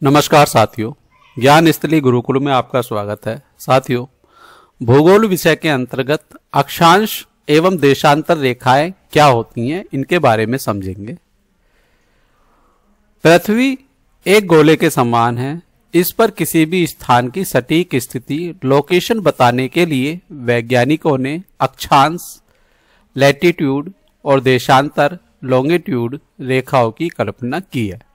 नमस्कार साथियों, ज्ञान स्थली गुरुकुल में आपका स्वागत है। साथियों, भूगोल विषय के अंतर्गत अक्षांश एवं देशांतर रेखाएं क्या होती हैं, इनके बारे में समझेंगे। पृथ्वी एक गोले के समान है। इस पर किसी भी स्थान की सटीक स्थिति लोकेशन बताने के लिए वैज्ञानिकों ने अक्षांश लैटिट्यूड और देशांतर लॉन्गिट्यूड रेखाओं की कल्पना की है।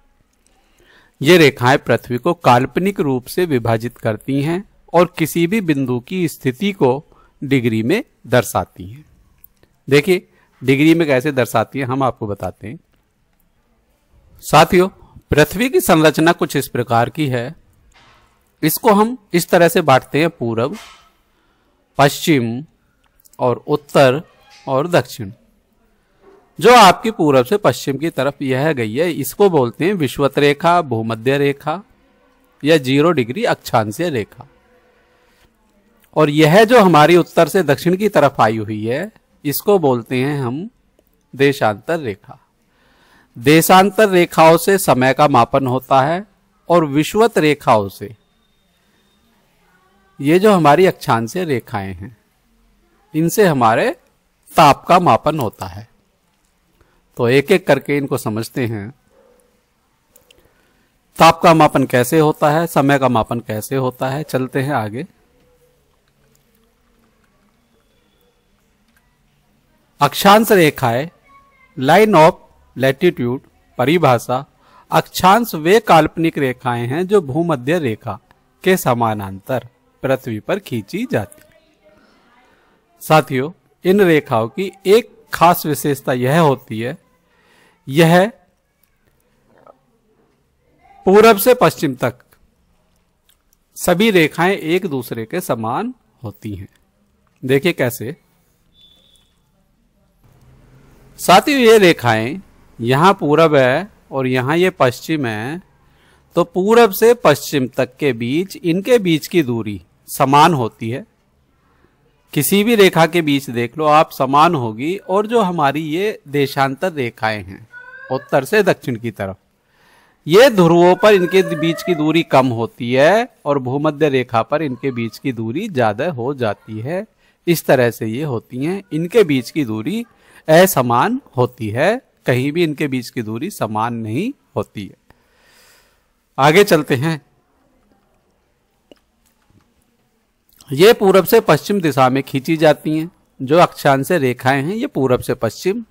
ये रेखाएं पृथ्वी को काल्पनिक रूप से विभाजित करती हैं और किसी भी बिंदु की स्थिति को डिग्री में दर्शाती हैं। देखिए डिग्री में कैसे दर्शाती हैं, हम आपको बताते हैं। साथियों, पृथ्वी की संरचना कुछ इस प्रकार की है। इसको हम इस तरह से बांटते हैं: पूर्व, पश्चिम और उत्तर और दक्षिण। जो आपकी पूरब से पश्चिम की तरफ यह गई है, इसको बोलते हैं विषुवत रेखा, भूमध्य रेखा या 0 डिग्री अक्षांशीय रेखा। और यह जो हमारी उत्तर से दक्षिण की तरफ आई हुई है, इसको बोलते हैं हम देशांतर रेखा। देशांतर रेखाओं से समय का मापन होता है और विषुवत रेखाओं से ये जो हमारी अक्षांशीय रेखाएं हैं, इनसे हमारे ताप का मापन होता है। तो एक एक करके इनको समझते हैं। ताप का मापन कैसे होता है, समय का मापन कैसे होता है, चलते हैं आगे। अक्षांश रेखाएं, लाइन ऑफ लैटिट्यूड परिभाषा। अक्षांश वे काल्पनिक रेखाएं हैं जो भूमध्य रेखा के समानांतर पृथ्वी पर खींची जाती है। साथियों, इन रेखाओं की एक खास विशेषता यह होती है, यह पूरब से पश्चिम तक सभी रेखाएं एक दूसरे के समान होती हैं। देखिए कैसे। साथियों, ये रेखाएं यहां पूरब है और यहां ये पश्चिम है, तो पूरब से पश्चिम तक के बीच इनके बीच की दूरी समान होती है। किसी भी रेखा के बीच देख लो आप, समान होगी। और जो हमारी ये देशांतर रेखाएं हैं उत्तर से दक्षिण की तरफ, ये ध्रुवों पर इनके बीच की दूरी कम होती है और भूमध्य रेखा पर इनके बीच की दूरी ज्यादा हो जाती है। इस तरह से ये होती हैं। इनके बीच की दूरी असमान होती है, कहीं भी इनके बीच की दूरी समान नहीं होती है। आगे चलते हैं। ये पूरब से पश्चिम दिशा में खींची जाती हैं। जो अक्षांशीय रेखाएं हैं ये पूरब से पश्चिम,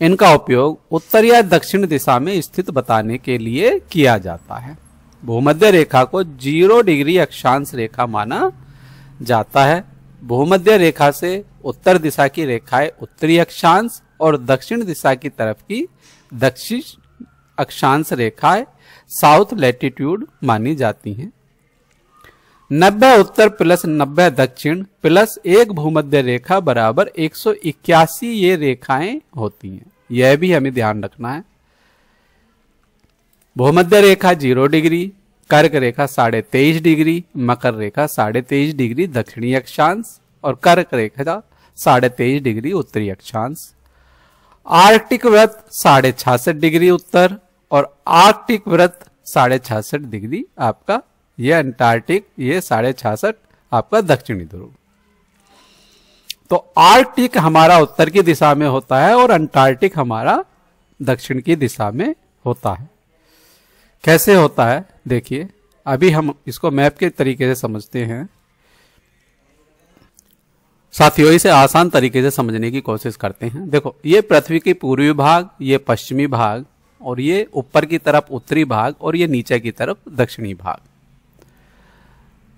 इनका उपयोग उत्तर या दक्षिण दिशा में स्थित बताने के लिए किया जाता है। भूमध्य रेखा को 0 डिग्री अक्षांश रेखा माना जाता है। भूमध्य रेखा से उत्तर दिशा की रेखाएं उत्तरी अक्षांश और दक्षिण दिशा की तरफ की दक्षिण अक्षांश रेखाएं साउथ लैटिट्यूड मानी जाती हैं। 90 उत्तर प्लस 90 दक्षिण प्लस 1 भूमध्य रेखा बराबर 181 ये रेखाएं होती हैं। यह भी हमें ध्यान रखना है। भूमध्य रेखा 0 डिग्री, कर्क रेखा 23.5 डिग्री, मकर रेखा 23.5 डिग्री दक्षिणी अक्षांश और कर्क रेखा 23.5 डिग्री उत्तरी अक्षांश। आर्कटिक वृत्त 66.5 डिग्री उत्तर और आर्कटिक वृत्त 66.5 डिग्री आपका, ये अंटार्कटिक, ये 66.5 आपका दक्षिणी ध्रुव। तो आर्कटिक हमारा उत्तर की दिशा में होता है और अंटार्कटिक हमारा दक्षिण की दिशा में होता है। कैसे होता है देखिए, अभी हम इसको मैप के तरीके से समझते हैं। साथियों, इसे आसान तरीके से समझने की कोशिश करते हैं। देखो, ये पृथ्वी की पूर्वी भाग, ये पश्चिमी भाग और ये ऊपर की तरफ उत्तरी भाग और ये नीचे की तरफ दक्षिणी भाग।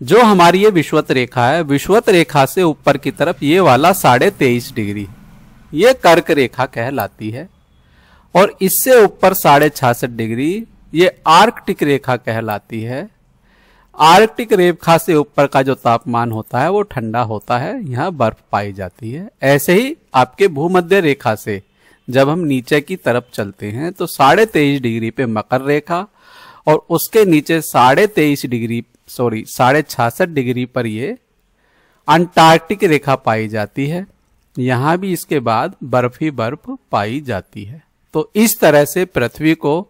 जो हमारी ये विषुवत रेखा है, विषुवत रेखा से ऊपर की तरफ ये वाला 23.5 डिग्री, ये कर्क रेखा कहलाती है। और इससे ऊपर 66.5 डिग्री ये आर्कटिक रेखा कहलाती है। आर्कटिक रेखा से ऊपर का जो तापमान होता है वो ठंडा होता है, यहाँ बर्फ पाई जाती है। ऐसे ही आपके भूमध्य रेखा से जब हम नीचे की तरफ चलते हैं तो 23.5 डिग्री पे मकर रेखा और उसके नीचे 66.5 डिग्री पर ये अंटार्कटिक रेखा पाई जाती है। यहां भी इसके बाद बर्फ ही बर्फ पाई जाती है। तो इस तरह से पृथ्वी को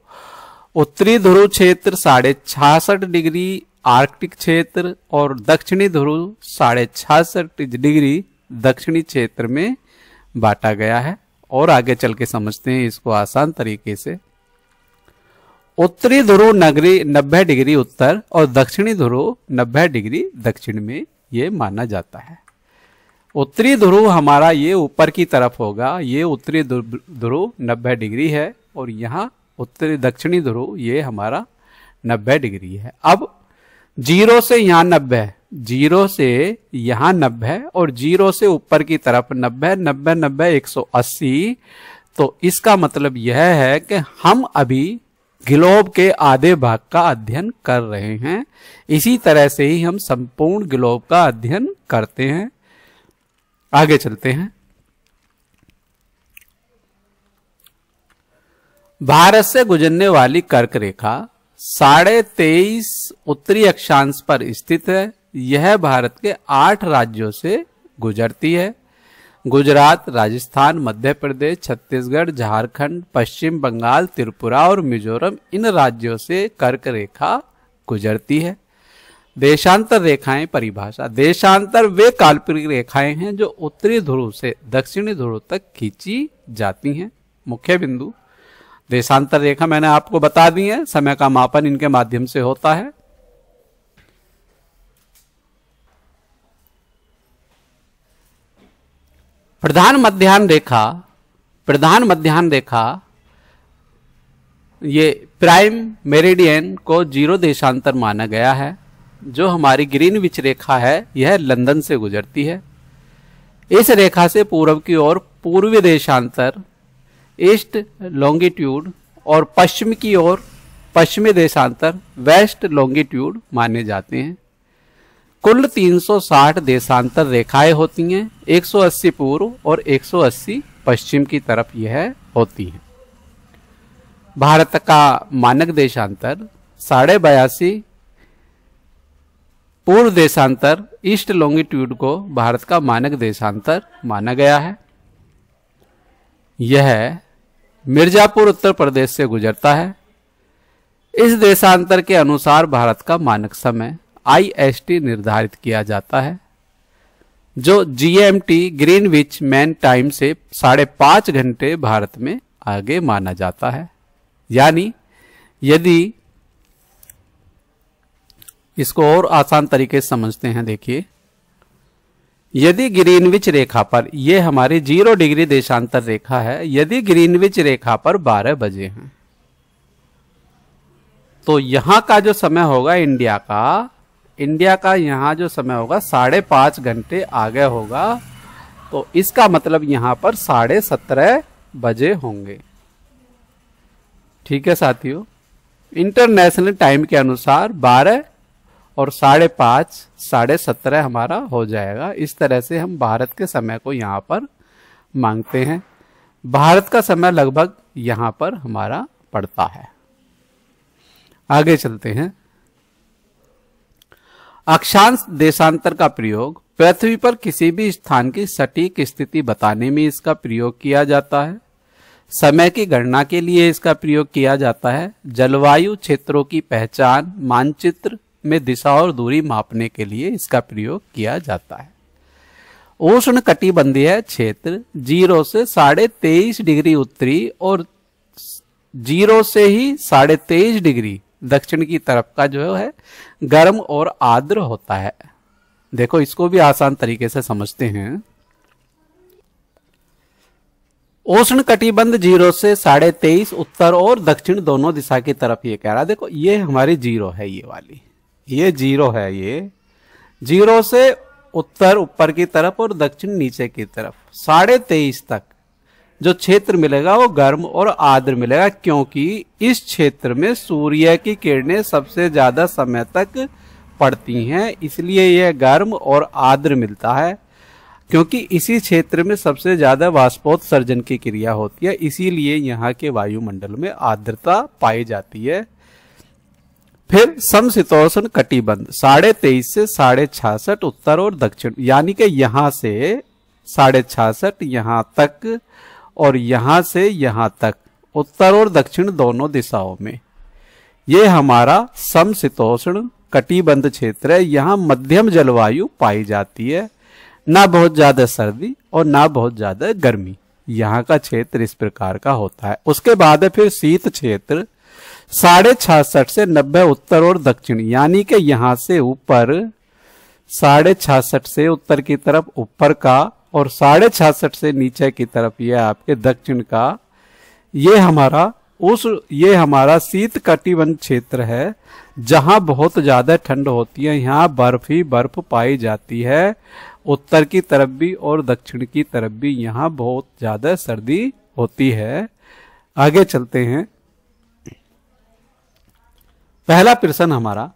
उत्तरी ध्रुव क्षेत्र 66.5 डिग्री आर्कटिक क्षेत्र और दक्षिणी ध्रुव 66.5 डिग्री दक्षिणी क्षेत्र में बांटा गया है। और आगे चल के समझते हैं इसको आसान तरीके से। उत्तरी ध्रुव 90 डिग्री उत्तर और दक्षिणी ध्रुव 90 डिग्री दक्षिण में ये माना जाता है। उत्तरी ध्रुव हमारा ये ऊपर की तरफ होगा, ये उत्तरी ध्रुव 90 डिग्री है और यहाँ उत्तरी दक्षिणी ध्रुव ये हमारा 90 डिग्री है। अब 0 से यहाँ 90, 0 से यहाँ 90 और 0 से ऊपर की तरफ 90, 90, 90, 180। तो इसका मतलब यह है कि हम अभी ग्लोब के आधे भाग का अध्ययन कर रहे हैं। इसी तरह से ही हम संपूर्ण ग्लोब का अध्ययन करते हैं। आगे चलते हैं। भारत से गुजरने वाली कर्क रेखा 23.5 उत्तरी अक्षांश पर स्थित है। यह भारत के 8 राज्यों से गुजरती है। गुजरात, राजस्थान, मध्य प्रदेश, छत्तीसगढ़, झारखंड, पश्चिम बंगाल, त्रिपुरा और मिजोरम, इन राज्यों से कर्क रेखा गुजरती है। देशांतर रेखाएं परिभाषा। देशांतर वे काल्पनिक रेखाएं हैं जो उत्तरी ध्रुव से दक्षिणी ध्रुव तक खींची जाती हैं। मुख्य बिंदु देशांतर रेखा मैंने आपको बता दी है, समय का मापन इनके माध्यम से होता है। प्रधान मध्याह्न रेखा ये प्राइम मेरिडियन को 0 देशांतर माना गया है। जो हमारी ग्रीनविच रेखा है यह लंदन से गुजरती है। इस रेखा से पूर्व की ओर पूर्वी देशांतर ईस्ट लॉन्गिट्यूड और पश्चिम की ओर पश्चिमी देशांतर वेस्ट लॉन्गिट्यूड माने जाते हैं। कुल 360 देशांतर रेखाएं होती हैं। 180 पूर्व और 180 पश्चिम की तरफ यह होती हैं। भारत का मानक देशांतर 82.5 पूर्व देशांतर ईस्ट लॉन्गिट्यूड को भारत का मानक देशांतर माना गया है। यह मिर्जापुर उत्तर प्रदेश से गुजरता है। इस देशांतर के अनुसार भारत का मानक समय IST निर्धारित किया जाता है, जो GMT ग्रीनविच मैन टाइम से 5.5 घंटे भारत में आगे माना जाता है। यानी यदि इसको और आसान तरीके से समझते हैं, देखिए, यदि ग्रीनविच रेखा पर, यह हमारी 0 डिग्री देशांतर रेखा है, यदि ग्रीनविच रेखा पर 12 बजे हैं तो यहां का जो समय होगा इंडिया का यहां जो समय होगा 5.5 घंटे आगे होगा। तो इसका मतलब यहां पर 17:30 बजे होंगे। ठीक है साथियों, इंटरनेशनल टाइम के अनुसार 12 और 5:30 17:30 हमारा हो जाएगा। इस तरह से हम भारत के समय को यहां पर मांगते हैं। भारत का समय लगभग यहां पर हमारा पड़ता है। आगे चलते हैं। अक्षांश देशांतर का प्रयोग पृथ्वी पर किसी भी स्थान की सटीक स्थिति बताने में इसका प्रयोग किया जाता है। समय की गणना के लिए इसका प्रयोग किया जाता है। जलवायु क्षेत्रों की पहचान, मानचित्र में दिशा और दूरी मापने के लिए इसका प्रयोग किया जाता है। उष्ण कटिबंधीय क्षेत्र 0 से 23.5 डिग्री उत्तरी और 0 से ही 23.5 डिग्री दक्षिण की तरफ का जो है गर्म और आर्द्र होता है। देखो, इसको भी आसान तरीके से समझते हैं। उष्ण कटिबंध 0 से 23.5 उत्तर और दक्षिण दोनों दिशा की तरफ ये कह रहा है। देखो, ये हमारी 0 है, ये वाली ये 0 है। ये 0 से उत्तर ऊपर की तरफ और दक्षिण नीचे की तरफ 23.5 तक जो क्षेत्र मिलेगा वो गर्म और आर्द्र मिलेगा, क्योंकि इस क्षेत्र में सूर्य की किरणें सबसे ज्यादा समय तक पड़ती हैं, इसलिए यह गर्म और आर्द्र मिलता है। क्योंकि इसी क्षेत्र में सबसे ज्यादा वाष्पोत्सर्जन की क्रिया होती है, इसीलिए यहाँ के वायुमंडल में आर्द्रता पाई जाती है। फिर समशीतोष्ण कटिबंध 23.5 से 66.5 उत्तर और दक्षिण, यानी कि यहां से 66.5 यहां तक और यहां से यहां तक उत्तर और दक्षिण दोनों दिशाओं में ये हमारा समशीतोष्ण कटिबंध क्षेत्र है। यहाँ मध्यम जलवायु पाई जाती है, ना बहुत ज्यादा सर्दी और ना बहुत ज्यादा गर्मी। यहाँ का क्षेत्र इस प्रकार का होता है। उसके बाद है फिर शीत क्षेत्र 66.5 से 90 उत्तर और दक्षिण, यानी कि यहाँ से ऊपर 66.5 से उत्तर की तरफ ऊपर का और 66.5 से नीचे की तरफ यह आपके दक्षिण का, ये हमारा शीत कटिबंध क्षेत्र है, जहां बहुत ज्यादा ठंड होती है। यहाँ बर्फ ही बर्फ पाई जाती है। उत्तर की तरफ भी और दक्षिण की तरफ भी यहाँ बहुत ज्यादा सर्दी होती है। आगे चलते हैं। पहला प्रश्न हमारा,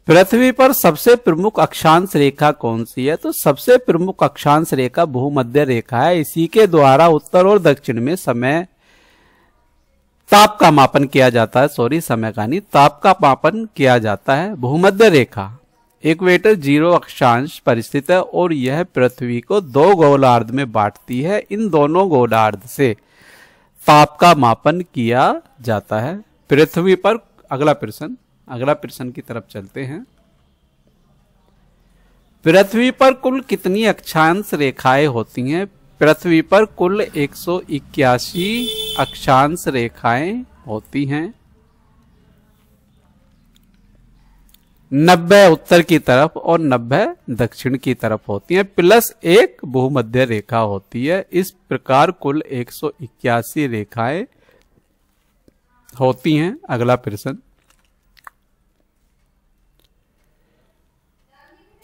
पृथ्वी पर सबसे प्रमुख अक्षांश रेखा कौन सी है? तो सबसे प्रमुख अक्षांश रेखा भूमध्य रेखा है। इसी के द्वारा उत्तर और दक्षिण में ताप का मापन किया जाता है। समय का नहीं, ताप का मापन किया जाता है। भूमध्य रेखा इक्वेटर 0 अक्षांश पर स्थित है और यह पृथ्वी को 2 गोलार्ध में बांटती है। इन दोनों गोलार्ध से ताप का मापन किया जाता है। पृथ्वी पर अगला प्रश्न की तरफ चलते हैं। पृथ्वी पर कुल कितनी अक्षांश रेखाएं होती हैं? पृथ्वी पर कुल 181 अक्षांश रेखाएं होती हैं। 90 उत्तर की तरफ और 90 दक्षिण की तरफ होती हैं, प्लस एक भूमध्य रेखा होती है। इस प्रकार कुल 181 रेखाएं होती हैं। अगला प्रश्न,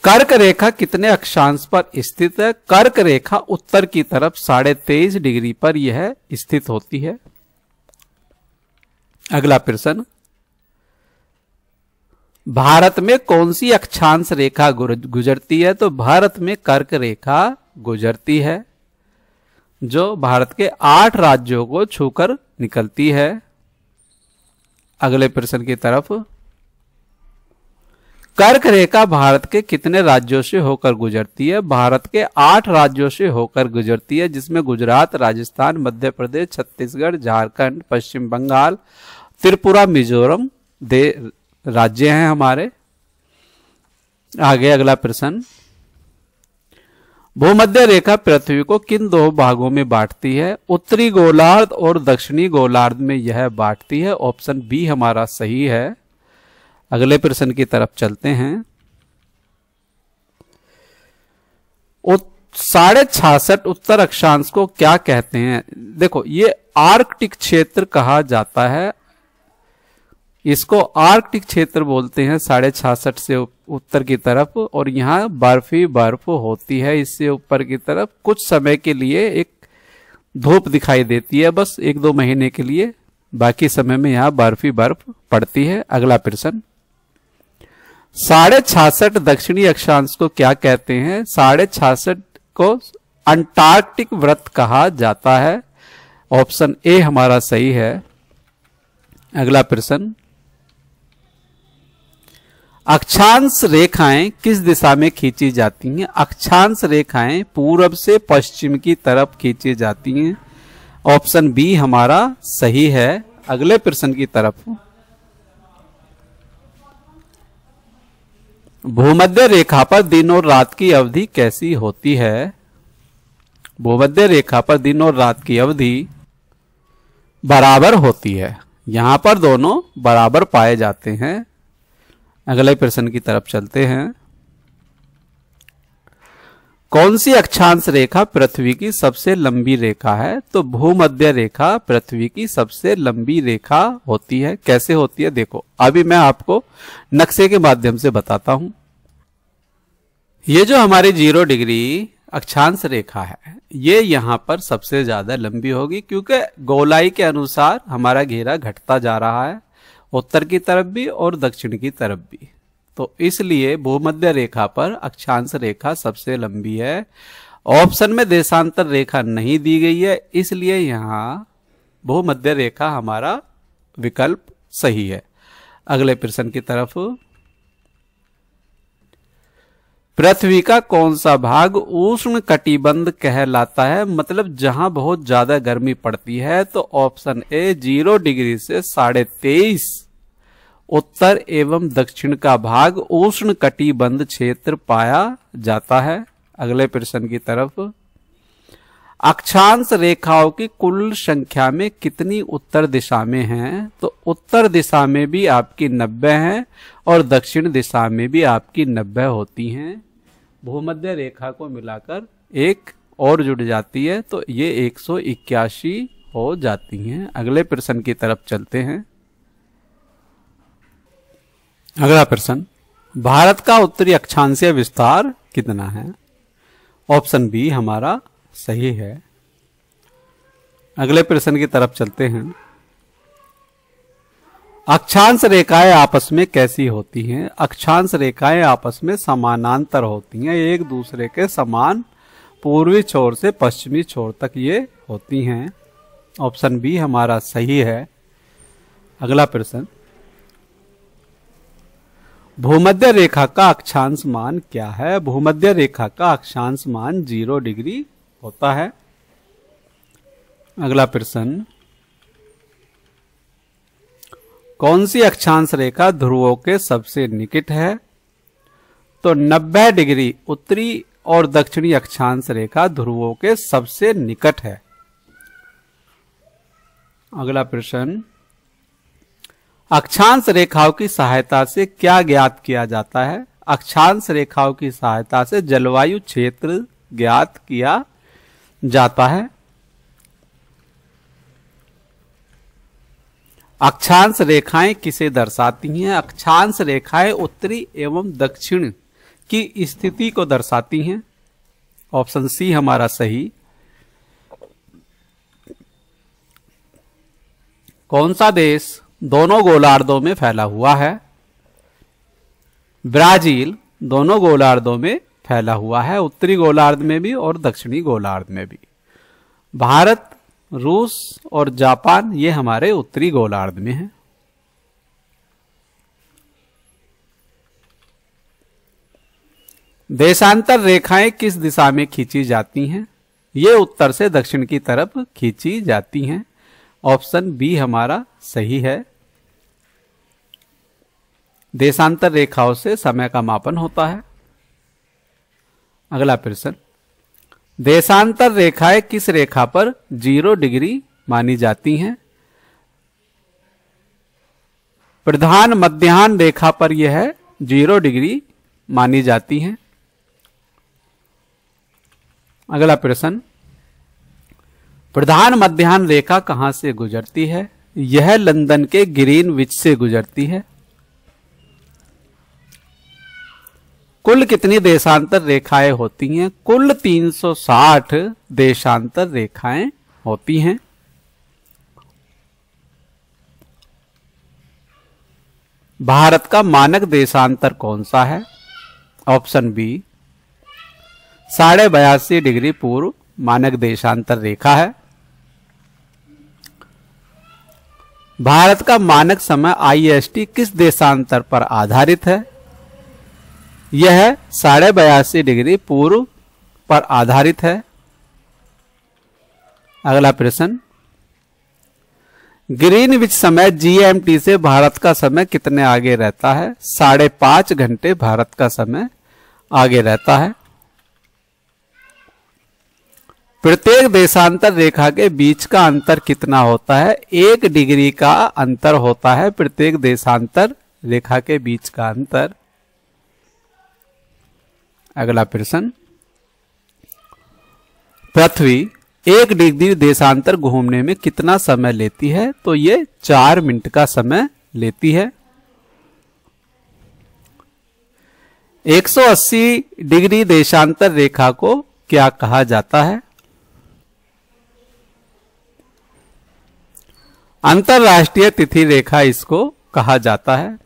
कर्क रेखा कितने अक्षांश पर स्थित है? कर्क रेखा उत्तर की तरफ 23.5 डिग्री पर यह स्थित होती है। अगला प्रश्न, भारत में कौन सी अक्षांश रेखा गुजरती है? तो भारत में कर्क रेखा गुजरती है, जो भारत के 8 राज्यों को छूकर निकलती है। अगले प्रश्न की तरफ, कर्क रेखा भारत के कितने राज्यों से होकर गुजरती है? भारत के 8 राज्यों से होकर गुजरती है, जिसमें गुजरात, राजस्थान, मध्य प्रदेश, छत्तीसगढ़, झारखंड, पश्चिम बंगाल, त्रिपुरा, मिजोरम राज्य हैं हमारे। आगे अगला प्रश्न, भूमध्य रेखा पृथ्वी को किन 2 भागों में बांटती है? उत्तरी गोलार्ध और दक्षिणी गोलार्ध में यह बांटती है। ऑप्शन बी हमारा सही है। अगले प्रश्न की तरफ चलते हैं। 66.5 उत्तर अक्षांश को क्या कहते हैं? देखो, ये आर्कटिक क्षेत्र कहा जाता है। इसको आर्कटिक क्षेत्र बोलते हैं 66.5 से उत्तर की तरफ, और यहाँ बर्फ ही बर्फ होती है। इससे ऊपर की तरफ कुछ समय के लिए एक धूप दिखाई देती है, बस 1-2 महीने के लिए। बाकी समय में यहाँ बर्फ ही बर्फ पड़ती है। अगला प्रश्न, 66.5 दक्षिणी अक्षांश को क्या कहते हैं? 66.5 को अंटार्कटिक वृत्त कहा जाता है। ऑप्शन ए हमारा सही है। अगला प्रश्न, अक्षांश रेखाएं किस दिशा में खींची जाती हैं? अक्षांश रेखाएं पूरब से पश्चिम की तरफ खींची जाती हैं। ऑप्शन बी हमारा सही है। अगले प्रश्न की तरफ, भूमध्य रेखा पर दिन और रात की अवधि कैसी होती है? भूमध्य रेखा पर दिन और रात की अवधि बराबर होती है। यहां पर दोनों बराबर पाए जाते हैं। अगले प्रश्न की तरफ चलते हैं। कौन सी अक्षांश रेखा पृथ्वी की सबसे लंबी रेखा है? तो भूमध्य रेखा पृथ्वी की सबसे लंबी रेखा होती है। कैसे होती है देखो, अभी मैं आपको नक्शे के माध्यम से बताता हूं। ये जो हमारी 0 डिग्री अक्षांश रेखा है, ये यहां पर सबसे ज्यादा लंबी होगी, क्योंकि गोलाई के अनुसार हमारा घेरा घटता जा रहा है, उत्तर की तरफ भी और दक्षिण की तरफ भी। तो इसलिए भूमध्य रेखा पर अक्षांश रेखा सबसे लंबी है। ऑप्शन में देशांतर रेखा नहीं दी गई है, इसलिए यहां भूमध्य रेखा हमारा विकल्प सही है। अगले प्रश्न की तरफ, पृथ्वी का कौन सा भाग उष्ण कटिबंध कहलाता है, मतलब जहां बहुत ज्यादा गर्मी पड़ती है? तो ऑप्शन ए 0 डिग्री से 23.5 उत्तर एवं दक्षिण का भाग उष्ण कटिबंध क्षेत्र पाया जाता है। अगले प्रश्न की तरफ, अक्षांश रेखाओं की कुल संख्या में कितनी उत्तर दिशा में हैं? तो उत्तर दिशा में भी आपकी 90 हैं और दक्षिण दिशा में भी आपकी 90 होती हैं। भूमध्य रेखा को मिलाकर एक और जुड़ जाती है तो ये 181 हो जाती हैं। अगले प्रश्न की तरफ चलते हैं। अगला प्रश्न, भारत का उत्तरी अक्षांशीय विस्तार कितना है? ऑप्शन बी हमारा सही है। अगले प्रश्न की तरफ चलते हैं। अक्षांश रेखाएं आपस में कैसी होती हैं? अक्षांश रेखाएं आपस में समानांतर होती हैं, एक दूसरे के समान पूर्वी छोर से पश्चिमी छोर तक ये होती हैं। ऑप्शन बी हमारा सही है। अगला प्रश्न, भूमध्य रेखा का अक्षांश मान क्या है? भूमध्य रेखा का अक्षांश मान 0 डिग्री होता है। अगला प्रश्न, कौन सी अक्षांश रेखा ध्रुवों के सबसे निकट है? तो 90 डिग्री उत्तरी और दक्षिणी अक्षांश रेखा ध्रुवों के सबसे निकट है। अगला प्रश्न, अक्षांश रेखाओं की सहायता से क्या ज्ञात किया जाता है? अक्षांश रेखाओं की सहायता से जलवायु क्षेत्र ज्ञात किया जाता है। अक्षांश रेखाएं किसे दर्शाती हैं? अक्षांश रेखाएं उत्तरी एवं दक्षिण की स्थिति को दर्शाती हैं। ऑप्शन सी हमारा सही। कौन सा देश दोनों गोलार्धों में फैला हुआ है? ब्राजील दोनों गोलार्धों में फैला हुआ है, उत्तरी गोलार्ध में भी और दक्षिणी गोलार्ध में भी। भारत, रूस और जापान ये हमारे उत्तरी गोलार्ध में हैं। देशांतर रेखाएं किस दिशा में खींची जाती हैं? ये उत्तर से दक्षिण की तरफ खींची जाती हैं। ऑप्शन बी हमारा सही है। देशांतर रेखाओं से समय का मापन होता है। अगला प्रश्न, देशांतर रेखाएं किस रेखा पर 0 डिग्री मानी जाती हैं? प्रधान मध्याह्न रेखा पर यह 0 डिग्री मानी जाती हैं। अगला प्रश्न, प्रधान मध्याह्न रेखा कहां से गुजरती है? यह लंदन के ग्रीनविच से गुजरती है। कुल कितनी देशांतर रेखाएं होती हैं? कुल 360 देशांतर रेखाएं होती हैं। भारत का मानक देशांतर कौन सा है? ऑप्शन बी 82.5 डिग्री पूर्व मानक देशांतर रेखा है। भारत का मानक समय IST किस देशांतर पर आधारित है? यह 82.5 डिग्री पूर्व पर आधारित है। अगला प्रश्न, ग्रीनविच समय GMT से भारत का समय कितने आगे रहता है? 5.5 घंटे भारत का समय आगे रहता है। प्रत्येक देशांतर रेखा के बीच का अंतर कितना होता है? 1 डिग्री का अंतर होता है प्रत्येक देशांतर रेखा के बीच का अंतर। अगला प्रश्न, पृथ्वी 1 डिग्री देशांतर घूमने में कितना समय लेती है? तो ये 4 मिनट का समय लेती है। 180 डिग्री देशांतर रेखा को क्या कहा जाता है? अंतरराष्ट्रीय तिथि रेखा इसको कहा जाता है।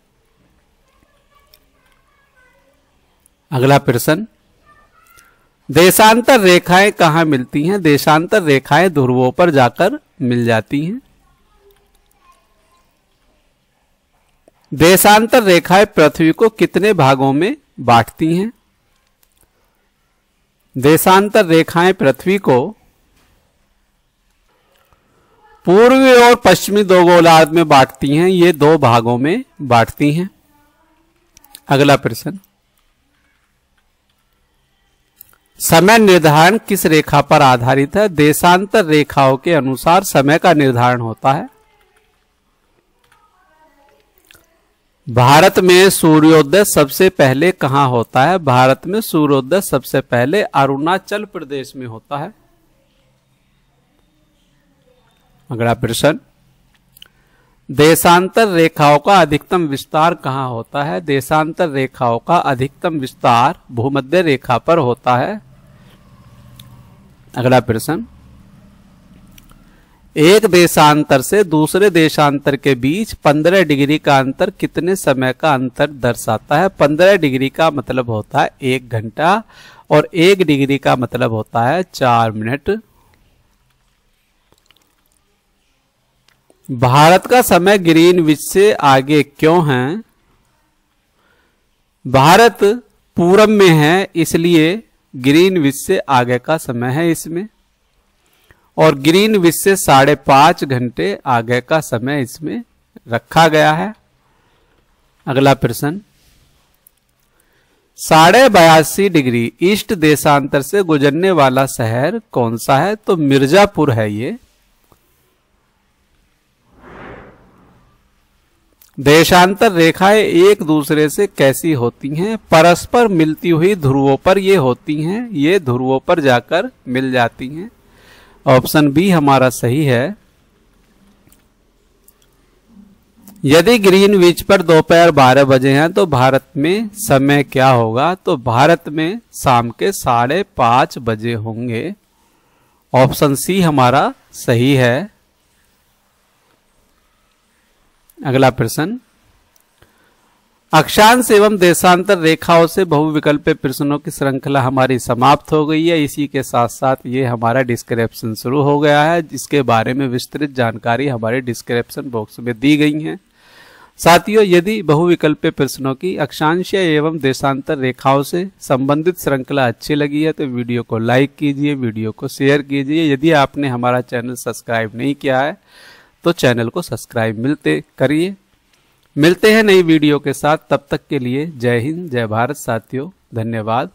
अगला प्रश्न, देशांतर रेखाएं कहां मिलती हैं? देशांतर रेखाएं ध्रुवों पर जाकर मिल जाती हैं। देशांतर रेखाएं पृथ्वी को कितने भागों में बांटती हैं? देशांतर रेखाएं पृथ्वी को पूर्वी और पश्चिमी दो गोलार्ध में बांटती हैं, ये दो भागों में बांटती हैं। अगला प्रश्न, समय निर्धारण किस रेखा पर आधारित है? देशांतर रेखाओं के अनुसार समय का निर्धारण होता है। भारत में सूर्योदय सबसे पहले कहां होता है? भारत में सूर्योदय सबसे पहले अरुणाचल प्रदेश में होता है। अगला प्रश्न, देशांतर रेखाओं का अधिकतम विस्तार कहां होता है? देशांतर रेखाओं का अधिकतम विस्तार भूमध्य रेखा पर होता है। अगला प्रश्न, एक देशांतर से दूसरे देशांतर के बीच 15 डिग्री का अंतर कितने समय का अंतर दर्शाता है? 15 डिग्री का मतलब होता है 1 घंटा और 1 डिग्री का मतलब होता है 4 मिनट। भारत का समय ग्रीनविच से आगे क्यों है? भारत पूरब में है, इसलिए ग्रीनविच से आगे का समय है इसमें, और ग्रीनविच से 5.5 घंटे आगे का समय इसमें रखा गया है। अगला प्रश्न, 82.5 डिग्री ईस्ट देशांतर से गुजरने वाला शहर कौन सा है? तो मिर्जापुर है ये। देशांतर रेखाएं एक दूसरे से कैसी होती हैं? परस्पर मिलती हुई ध्रुवों पर ये होती हैं, ये ध्रुवों पर जाकर मिल जाती हैं। ऑप्शन बी हमारा सही है। यदि ग्रीनविच पर दोपहर 12 बजे हैं तो भारत में समय क्या होगा? तो भारत में शाम के 5:30 बजे होंगे। ऑप्शन सी हमारा सही है। अगला प्रश्न, अक्षांश एवं देशांतर रेखाओं से बहुविकल्पीय प्रश्नों की श्रृंखला हमारी समाप्त हो गई है। इसी के साथ साथ ये हमारा डिस्क्रिप्शन शुरू हो गया है, जिसके बारे में विस्तृत जानकारी हमारे डिस्क्रिप्शन बॉक्स में दी गई है। साथियों, यदि बहुविकल्पीय प्रश्नों की अक्षांशीय एवं देशांतर रेखाओं से संबंधित श्रृंखला अच्छी लगी है तो वीडियो को लाइक कीजिए, वीडियो को शेयर कीजिए। यदि आपने हमारा चैनल सब्सक्राइब नहीं किया है तो चैनल को सब्सक्राइब करिए। मिलते हैं नई वीडियो के साथ, तब तक के लिए जय हिंद, जय भारत साथियों, धन्यवाद।